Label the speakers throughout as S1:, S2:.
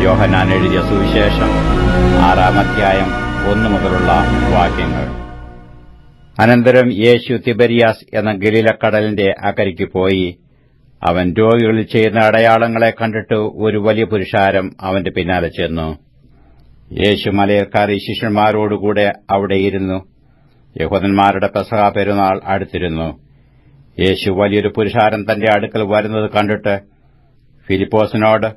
S1: യോഹന്നാൻ എഴുതിയ സുവിശേഷം 6-ാം അധ്യായം 1 മുതലുള്ള വാക്യങ്ങൾ. അനന്തരം യേശു തിബരിയാസ് എന്ന ഗലീലക്കടലിന്റെ അക്കരയ്ക്ക് പോയി. അവൻ രോഗികളിൽ ചെയ്യുന്ന അടയാളങ്ങളെ കണ്ടിട്ട് ഒരു വലിയ പുരുഷാരം അവന്റെ പിന്നാലെ ചെന്നു. യേശു മലയിൽ കയറി ശിഷ്യന്മാരോടുകൂടെ അവിടെ ഇരുന്നു. യഹൂദന്മാരുടെ പെസഹ പെരുന്നാൾ അടുത്തിരുന്നു. യേശു വലിയൊരു പുരുഷാരം തന്റെ അടുക്കൽ വരുന്നത് കണ്ടിട്ട് ഫിലിപ്പോസിനോട്,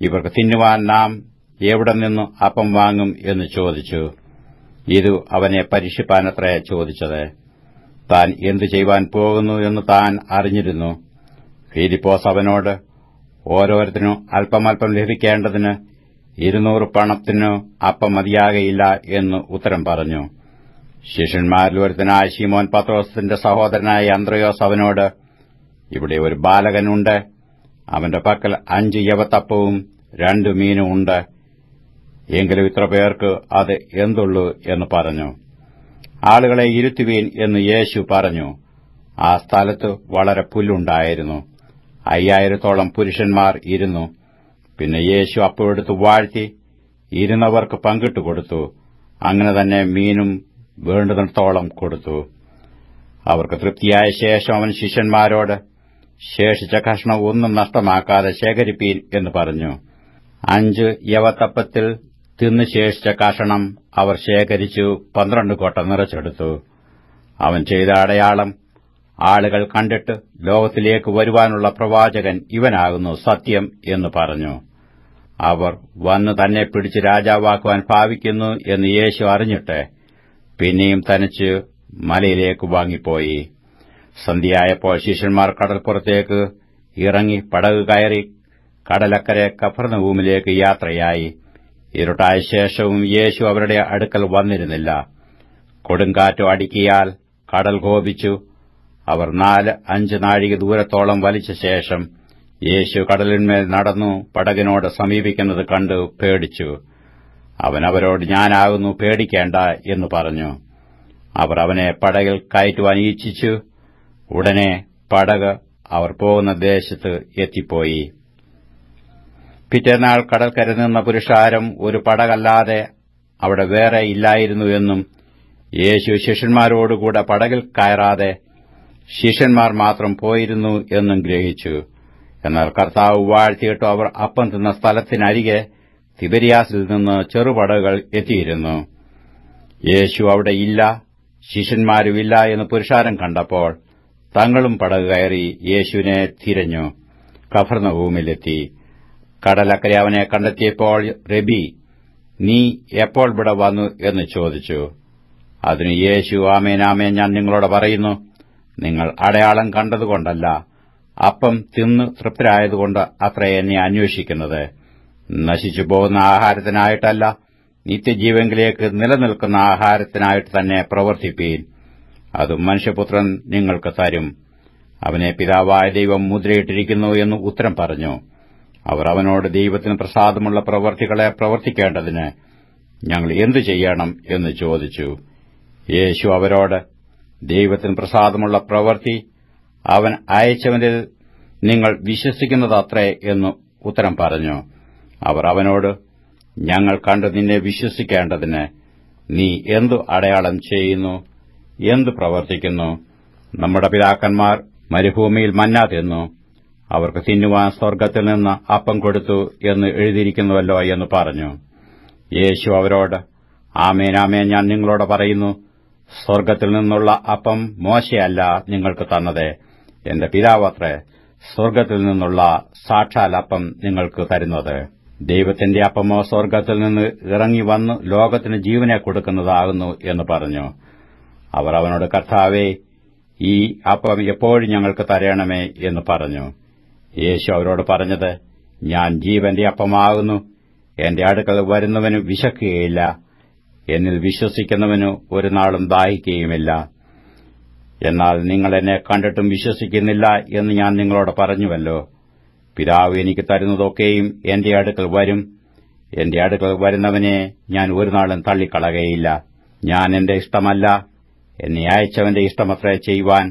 S1: ഇവർക്ക് തിന്നുവാൻ നാം എവിടെ നിന്ന് അപ്പം വാങ്ങും എന്ന് ചോദിച്ചു. ഇതു അവനെ പരീക്ഷിപ്പാനത്രേ ചോദിച്ചത്. താൻ എന്തു ചെയ്യുവാൻ പോകുന്നു എന്ന് താൻ അറിഞ്ഞിരുന്നു. ഫിലിപ്പോസ് അവനോട്, ഓരോരുത്തരും അല്പമല്പം ലഭിക്കേണ്ടതിന് 200 പണത്തിനു അപ്പം മതിയാകയില്ല എന്ന് ഉത്തരം പറഞ്ഞു. ശിഷ്യന്മാരിൽ ഒരുത്തനായ ശിമോൻ പത്രോസിന്റെ സഹോദരനായ അന്ത്രയോസ് അവനോട്, ഇവിടെ ഒരു ബാലകനുണ്ട്. അവന്റെ പക്കൽ 5 യവത്തപ്പവും 2 മീനും ഉണ്ട്. എങ്കിലും ഇത്ര പേർക്ക് അത് എന്തുള്ളൂ എന്ന് പറഞ്ഞു. ആളുകളെ ഇരുത്തുവീൻ എന്ന് യേശു പറഞ്ഞു. ആ സ്ഥലത്ത് വളരെ പുല്ലുണ്ടായിരുന്നു. 5000-ഓളം പുരുഷന്മാർ ഇരുന്നു. പിന്നെ യേശു അപ്പമെടുത്ത് വാഴ്ത്തി ഇരുന്നവർക്ക് പങ്കിട്ടു കൊടുത്തു. അങ്ങനെ തന്നെ മീനും വേണ്ടുന്നിടത്തോളം കൊടുത്തു. അവർക്ക് തൃപ്തിയായ ശേഷം അവൻ ശിഷ്യന്മാരോട്, ശേഷിച്ച കഷ്ണം ഒന്നും നഷ്ടമാക്കാതെ ശേഖരിപ്പീൻ എന്ന് പറഞ്ഞു. 5 യവത്തപ്പത്തിൽ തിന്നു ശേഷിച്ച കഷണം അവർ ശേഖരിച്ചു 12 കൊട്ട നിറച്ചെടുത്തു. അവൻ ചെയ്ത അടയാളം ആളുകൾ കണ്ടിട്ട്, ലോകത്തിലേക്ക് വരുവാനുള്ള പ്രവാചകൻ ഇവനാകുന്നു സത്യം എന്ന് പറഞ്ഞു. അവർ വന്ന് തന്നെ പിടിച്ച് രാജാവാക്കുവാൻ ഭാവിക്കുന്നു എന്ന് യേശു അറിഞ്ഞിട്ട് പിന്നെയും തനിച്ച് മലയിലേക്ക് വാങ്ങിപ്പോയി. സന്ധ്യയായപ്പോൾ ശിഷ്യന്മാർ കടൽപ്പുറത്തേക്ക് ഇറങ്ങി പടക് കയറി കടലക്കരെ കഫർന്നഹൂമിലേക്ക് യാത്രയായി. ഇരുട്ടായ ശേഷവും യേശു അവരുടെ അടുക്കൽ വന്നിരുന്നില്ല. കൊടുങ്കാറ്റു അടിക്കിയാൽ കടൽ കോപിച്ചു. അവർ 4-5 നാഴിക ദൂരത്തോളം വലിച്ച ശേഷം യേശു കടലിന്മേൽ നടന്നു പടകിനോട് സമീപിക്കുന്നത് കണ്ടു പേടിച്ചു. അവൻ അവരോട്, ഞാനാകുന്നു, പേടിക്കേണ്ട എന്ന് പറഞ്ഞു. അവർ അവനെ പടകിൽ കയറ്റുവാൻ ഇച്ഛിച്ചു. ഉടനെ പടക് അവർ പോകുന്ന ദേശത്ത് എത്തിപ്പോയി. പിറ്റേന്നാൾ കടൽക്കര നിന്ന പുരുഷാരം ഒരു പടകല്ലാതെ അവിടെ വേറെ ഇല്ലായിരുന്നു എന്നും യേശു ശിഷ്യന്മാരോടുകൂടെ പടകിൽ കയറാതെ ശിഷ്യന്മാർ മാത്രം പോയിരുന്നു എന്നും ഗ്രഹിച്ചു. എന്നാൽ കർത്താവ് വാഴ്ത്തിയിട്ടു അവർ അപ്പം തിന്ന സ്ഥലത്തിനരികെ തിബരിയാസിൽ നിന്ന് ചെറുപടകുകൾ എത്തിയിരുന്നു. യേശു അവിടെ ഇല്ല, ശിഷ്യന്മാരുമില്ല എന്ന് പുരുഷാരം കണ്ടപ്പോൾ തങ്ങളും പടക് കയറി യേശുവിനെ തിരഞ്ഞു കഫർന്നഹൂമിലെത്തി. കടലക്കരെ അവനെ കണ്ടെത്തിയപ്പോൾ, റബി, നീ എപ്പോൾ ഇവിടെ വന്നു എന്ന് ചോദിച്ചു. അതിന് യേശു, ആമേൻ ആമേൻ, ഞാൻ നിങ്ങളോട് പറയുന്നു, നിങ്ങൾ അടയാളം കണ്ടതുകൊണ്ടല്ല, അപ്പം തിന്നു തൃപ്തരായതുകൊണ്ട് അത്രേ എന്നെ അന്വേഷിക്കുന്നത്. നശിച്ചു പോകുന്ന ആഹാരത്തിനായിട്ടല്ല, നിത്യജീവങ്കിലേക്ക് നിലനിൽക്കുന്ന ആഹാരത്തിനായിട്ട് തന്നെ പ്രവർത്തിപ്പീൻ. അത് മനുഷ്യപുത്രൻ നിങ്ങൾക്ക് തരും. അവനെ പിതാവായ ദൈവം മുദ്രയിട്ടിരിക്കുന്നു എന്ന് ഉത്തരം പറഞ്ഞു. അവർ അവനോട്, ദൈവത്തിന് പ്രസാദമുള്ള പ്രവർത്തികളെ പ്രവർത്തിക്കേണ്ടതിന് ഞങ്ങൾ എന്തു ചെയ്യണം എന്ന് ചോദിച്ചു. യേശു അവരോട്, ദൈവത്തിന് പ്രസാദമുള്ള പ്രവൃത്തി അവൻ അയച്ചവനിൽ നിങ്ങൾ വിശ്വസിക്കുന്നതത്രേ എന്ന് ഉത്തരം പറഞ്ഞു. അവർ അവനോട്, ഞങ്ങൾ കണ്ട് നിന്നെ വിശ്വസിക്കേണ്ടതിന് നീ എന്തു അടയാളം ചെയ്യുന്നു, എന്തു പ്രവർത്തിക്കുന്നു? നമ്മുടെ പിതാക്കന്മാർ മരുഭൂമിയിൽ മന്ന തിന്നു, അവർക്ക് തിന്നുവാൻ സ്വർഗ്ഗത്തിൽ നിന്ന് അപ്പം കൊടുത്തു എന്ന് എഴുതിയിരിക്കുന്നുവല്ലോ എന്ന് പറഞ്ഞു. യേശു അവരോട്, ആമേൻ ആമേൻ, ഞാൻ നിങ്ങളോട് പറയുന്നു, സ്വർഗ്ഗത്തിൽ നിന്നുള്ള അപ്പം മോശയല്ല നിങ്ങൾക്ക് തന്നത്, എന്റെ പിതാവത്രേ സ്വർഗ്ഗത്തിൽ നിന്നുള്ള സാക്ഷാൽ അപ്പം നിങ്ങൾക്ക് തരുന്നത്. ദൈവത്തിന്റെ അപ്പമോ സ്വർഗ്ഗത്തിൽ നിന്ന് ഇറങ്ങി വന്ന് ലോകത്തിന് ജീവനെ കൊടുക്കുന്നതാകുന്നു എന്ന് പറഞ്ഞു. അവർ അവനോട്, കർത്താവേ, ഈ അപ്പം എപ്പോഴും ഞങ്ങൾക്ക് തരണമേ എന്ന് പറഞ്ഞു. യേശു അവരോട് പറഞ്ഞത്, ഞാൻ ജീവന്റെ അപ്പമാകുന്നു. എന്റെ അടുക്കൽ വരുന്നവന് വിശക്കുകയില്ല, എന്നിൽ വിശ്വസിക്കുന്നവന് ഒരു നാളും ദാഹിക്കുകയുമില്ല. എന്നാൽ നിങ്ങൾ എന്നെ കണ്ടിട്ടും വിശ്വസിക്കുന്നില്ല എന്ന് ഞാൻ നിങ്ങളോട് പറഞ്ഞുവല്ലോ. പിതാവ് എനിക്ക് തരുന്നതൊക്കെയും എന്റെ അടുക്കൽ വരും. എന്റെ അടുക്കൽ വരുന്നവനെ ഞാൻ ഒരു നാളും തള്ളിക്കളകയില്ല. ഞാൻ എന്റെ ഇഷ്ടമല്ല, എന്നെ അയച്ചവന്റെ ഇഷ്ടമത്രേ ചെയ്യുവാൻ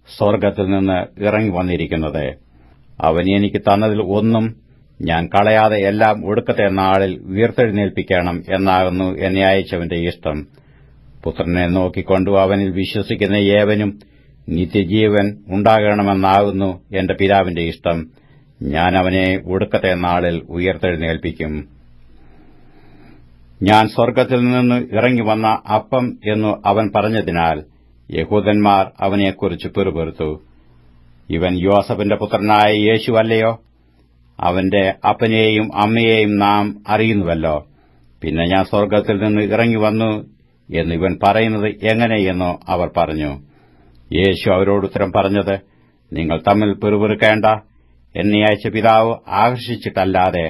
S1: സ്വർഗ്ഗത്തിൽ നിന്ന് ഇറങ്ങി വന്നിരിക്കുന്നത്. അവൻ എനിക്ക് തന്നതിൽ ഒന്നും ഞാൻ കളയാതെ എല്ലാം ഒടുക്കത്തെ നാളിൽ ഉയർത്തെഴുന്നേൽപ്പിക്കണം എന്നാകുന്നു എന്നെ അയച്ചവന്റെ ഇഷ്ടം. പുത്രനെ നോക്കിക്കൊണ്ടു അവനിൽ വിശ്വസിക്കുന്ന ഏവനും നിത്യജീവൻ ഉണ്ടാകണമെന്നാകുന്നു എന്റെ പിതാവിന്റെ ഇഷ്ടം. ഞാൻ അവനെ ഒടുക്കത്തെ നാളിൽ ഉയർത്തെഴുന്നേൽപ്പിക്കും. ഞാൻ സ്വർഗ്ഗത്തിൽ നിന്ന് ഇറങ്ങിവന്ന അപ്പം എന്നു അവൻ പറഞ്ഞതിനാൽ യഹൂദന്മാർ അവനെക്കുറിച്ച് പിറുപിറുത്തു. ഇവൻ യോസഫിന്റെ പുത്രനായ യേശുവല്ലയോ? അവന്റെ അപ്പനെയും അമ്മയെയും നാം അറിയുന്നുവല്ലോ. പിന്നെ ഞാൻ സ്വർഗ്ഗത്തിൽ നിന്ന് ഇറങ്ങിവന്നു എന്നിവൻ പറയുന്നത് എങ്ങനെയെന്നോ അവർ പറഞ്ഞു. യേശു അവരോട് ഉത്തരം പറഞ്ഞത്, നിങ്ങൾ തമ്മിൽ പിറുപിറുക്കേണ്ട. എന്നെ അയച്ച പിതാവ് ആകർഷിച്ചിട്ടല്ലാതെ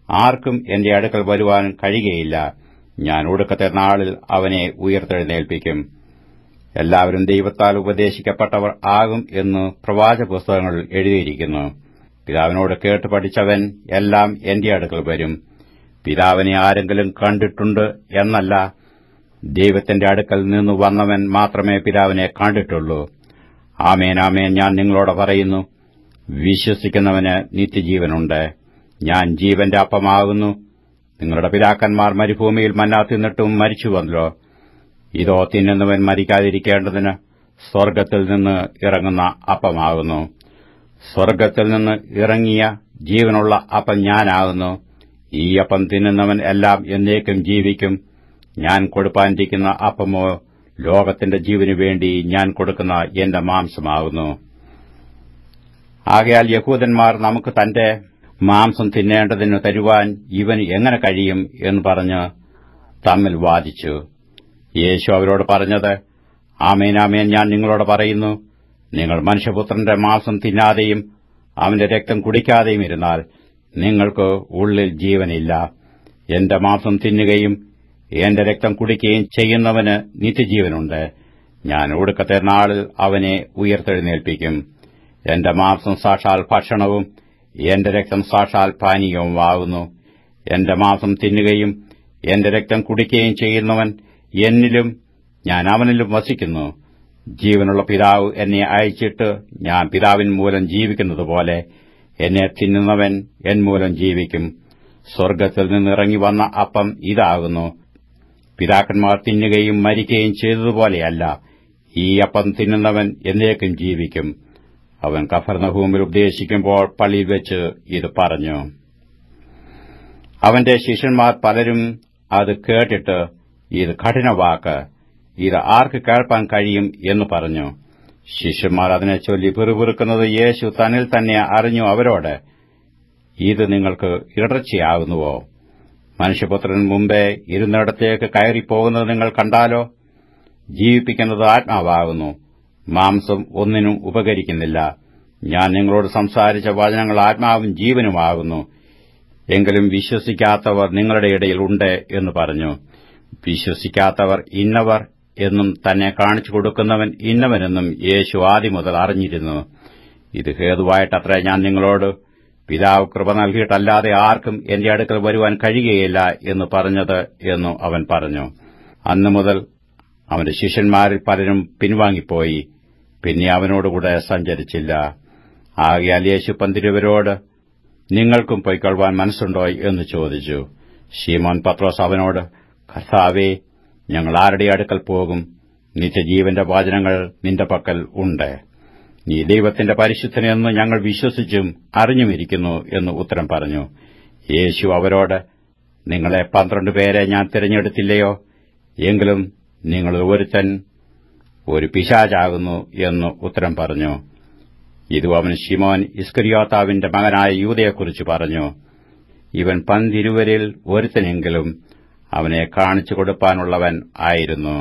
S1: ആർക്കും എന്റെ അടുക്കൽ വരുവാൻ കഴിയുകയില്ല. ഞാൻ ഒടുക്കത്തെ നാളിൽ അവനെ ഉയർത്തെഴുന്നേൽപ്പിക്കും. എല്ലാവരും ദൈവത്താൽ ഉപദേശിക്കപ്പെട്ടവർ ആകും എന്ന് പ്രവാചകപുസ്തകങ്ങളിൽ എഴുതിയിരിക്കുന്നു. പിതാവിനോട് കേട്ട് പഠിച്ചവൻ എല്ലാം എന്റെ അടുക്കൽ വരും. പിതാവിനെ ആരെങ്കിലും കണ്ടിട്ടുണ്ട് എന്നല്ല, ദൈവത്തിന്റെ അടുക്കൽ നിന്ന് വന്നവൻ മാത്രമേ പിതാവിനെ കണ്ടിട്ടുള്ളൂ. ആമേൻ ആമേൻ, ഞാൻ നിങ്ങളോട് പറയുന്നു, വിശ്വസിക്കുന്നവന് നിത്യജീവനുണ്ട്. ഞാൻ ജീവന്റെ അപ്പമാകുന്നു. നിങ്ങളുടെ പിതാക്കന്മാർ മരുഭൂമിയിൽ മന്ന തിന്നിട്ടും മരിച്ചുവല്ലോ. ഇതോ തിന്നുന്നവൻ മരിക്കാതിരിക്കേണ്ടതിന് സ്വർഗ്ഗത്തിൽ നിന്ന് ഇറങ്ങുന്ന അപ്പമാകുന്നു. സ്വർഗ്ഗത്തിൽ നിന്ന് ഇറങ്ങിയ ജീവനുള്ള അപ്പം ഞാനാകുന്നു. ഈ അപ്പം തിന്നുന്നവൻ എല്ലാം എന്നേക്കും ജീവിക്കും. ഞാൻ കൊടുപ്പാനിരിക്കുന്ന അപ്പമോ ലോകത്തിന്റെ ജീവനു വേണ്ടി ഞാൻ കൊടുക്കുന്ന എന്റെ മാംസമാകുന്നു. ആകയാൽ യഹൂദന്മാർ നമുക്ക് തന്റെ മാംസം തിന്നേണ്ടതിന് തരുവാൻ ഇവന് എങ്ങനെ കഴിയും എന്ന് പറഞ്ഞ് തമ്മിൽ വാദിച്ചു. യേശു അവരോട് പറഞ്ഞത്, ആമേൻ ആമേൻ, ഞാൻ നിങ്ങളോട് പറയുന്നു, നിങ്ങൾ മനുഷ്യപുത്രന്റെ മാംസം തിന്നാതെയും അവന്റെ രക്തം കുടിക്കാതെയും ഇരുന്നാൽ നിങ്ങൾക്ക് ഉള്ളിൽ ജീവനില്ല. എന്റെ മാംസം തിന്നുകയും എന്റെ രക്തം കുടിക്കുകയും ചെയ്യുന്നവന് നിത്യജീവനുണ്ട്. ഞാൻ ഒടുക്കത്തെ നാളിൽ അവനെ ഉയർത്തെഴുന്നേൽപ്പിക്കും. എന്റെ മാംസം സാക്ഷാൽ ഭക്ഷണവും എന്റെ രക്തം സാക്ഷാൽ പാനീയവും ആകുന്നു. എന്റെ മാംസം തിന്നുകയും എന്റെ രക്തം കുടിക്കുകയും ചെയ്യുന്നവൻ എന്നിലും ഞാൻ അവനിലും വസിക്കുന്നു. ജീവനുള്ള പിതാവ് എന്നെ അയച്ചിട്ട് ഞാൻ പിതാവിൻ മൂലം ജീവിക്കുന്നതുപോലെ എന്നെ തിന്നുന്നവൻ എൻ മൂലം ജീവിക്കും. സ്വർഗ്ഗത്തിൽ നിന്നിറങ്ങി വന്ന അപ്പം ഇതാകുന്നു. പിതാക്കന്മാർ തിന്നുകയും മരിക്കുകയും ചെയ്തതുപോലെയല്ല, ഈ അപ്പം തിന്നുന്നവൻ എന്നേക്കും ജീവിക്കും. അവൻ കഫർന്നഹൂമിൽ ഉപദേശിക്കുമ്പോൾ പള്ളിയിൽ വെച്ച് ഇത് പറഞ്ഞു. അവന്റെ ശിഷ്യന്മാർ പലരും അത് കേട്ടിട്ട്, ഇത് കഠിനവാക്ക്, ഇത് ആർക്ക് കേൾപ്പാൻ കഴിയും എന്ന് പറഞ്ഞു. ശിഷ്യന്മാർ അതിനെ ചൊല്ലി പിറുപിറുക്കുന്നത് യേശു തന്നിൽ തന്നെ അറിഞ്ഞു അവരോട്, ഇത് നിങ്ങൾക്ക് ഇടർച്ചയാകുന്നുവോ? മനുഷ്യപുത്രൻ മുമ്പേ ഇരുന്നിടത്തേക്ക് കയറിപ്പോകുന്നത് നിങ്ങൾ കണ്ടാലോ? ജീവിപ്പിക്കുന്നത് ആത്മാവാകുന്നു, മാംസം ഒന്നിനും ഉപകരിക്കുന്നില്ല. ഞാൻ നിങ്ങളോട് സംസാരിച്ച വചനങ്ങൾ ആത്മാവും ജീവനുമാകുന്നു. എങ്കിലും വിശ്വസിക്കാത്തവർ നിങ്ങളുടെ ഇടയിൽ ഉണ്ട് എന്ന് പറഞ്ഞു. വിശ്വസിക്കാത്തവർ ഇന്നവർ എന്നും തന്നെ കാണിച്ചു കൊടുക്കുന്നവൻ ഇന്നവനെന്നും യേശു ആദ്യം മുതൽ അറിഞ്ഞിരുന്നു. ഇത് ഹേതുവായിട്ടത്രേ ഞാൻ നിങ്ങളോട് പിതാവ് കൃപ നൽകിയിട്ടല്ലാതെ ആർക്കും എന്റെ അടുക്കൽ വരുവാൻ കഴിയുകയില്ല എന്ന് പറഞ്ഞത് എന്നു അവൻ പറഞ്ഞു. അന്നു മുതൽ അവന്റെ ശിഷ്യന്മാരിൽ പലരും പിൻവാങ്ങിപ്പോയി, പിന്നെ അവനോടുകൂടെ സഞ്ചരിച്ചില്ല. ആകയാൽ യേശു പന്തിരുവരോട്, നിങ്ങൾക്കും പൊയ്ക്കൊള്ളുവാൻ മനസ്സുണ്ടോ എന്ന് ചോദിച്ചു. ശീമോൻ പത്രോസ് അവനോട്, കർത്താവേ, ഞങ്ങൾ ആരുടെ അടുക്കൽ പോകും? നിത്യജീവന്റെ വചനങ്ങൾ നിന്റെ പക്കൽ ഉണ്ട്. നീ ദൈവത്തിന്റെ പരിശുദ്ധനെന്ന് ഞങ്ങൾ വിശ്വസിച്ചും അറിഞ്ഞുമിരിക്കുന്നു എന്ന് ഉത്തരം പറഞ്ഞു. യേശു അവരോട്, നിങ്ങളെ 12 പേരെ ഞാൻ തിരഞ്ഞെടുത്തില്ലയോ? എങ്കിലും നിങ്ങൾ ഒരുത്തൻ ഒരു പിശാചാകുന്നു എന്ന് ഉത്തരം പറഞ്ഞു. ഇതും അവൻ ശിമോൻ ഇസ്കരിയോത്താവിന്റെ മകനായ യൂദയെക്കുറിച്ച് പറഞ്ഞു. ഇവൻ 12 ഒരുത്തനെങ്കിലും അവനെ കാണിച്ചു കൊടുപ്പാനുള്ളവൻ ആയിരുന്നു.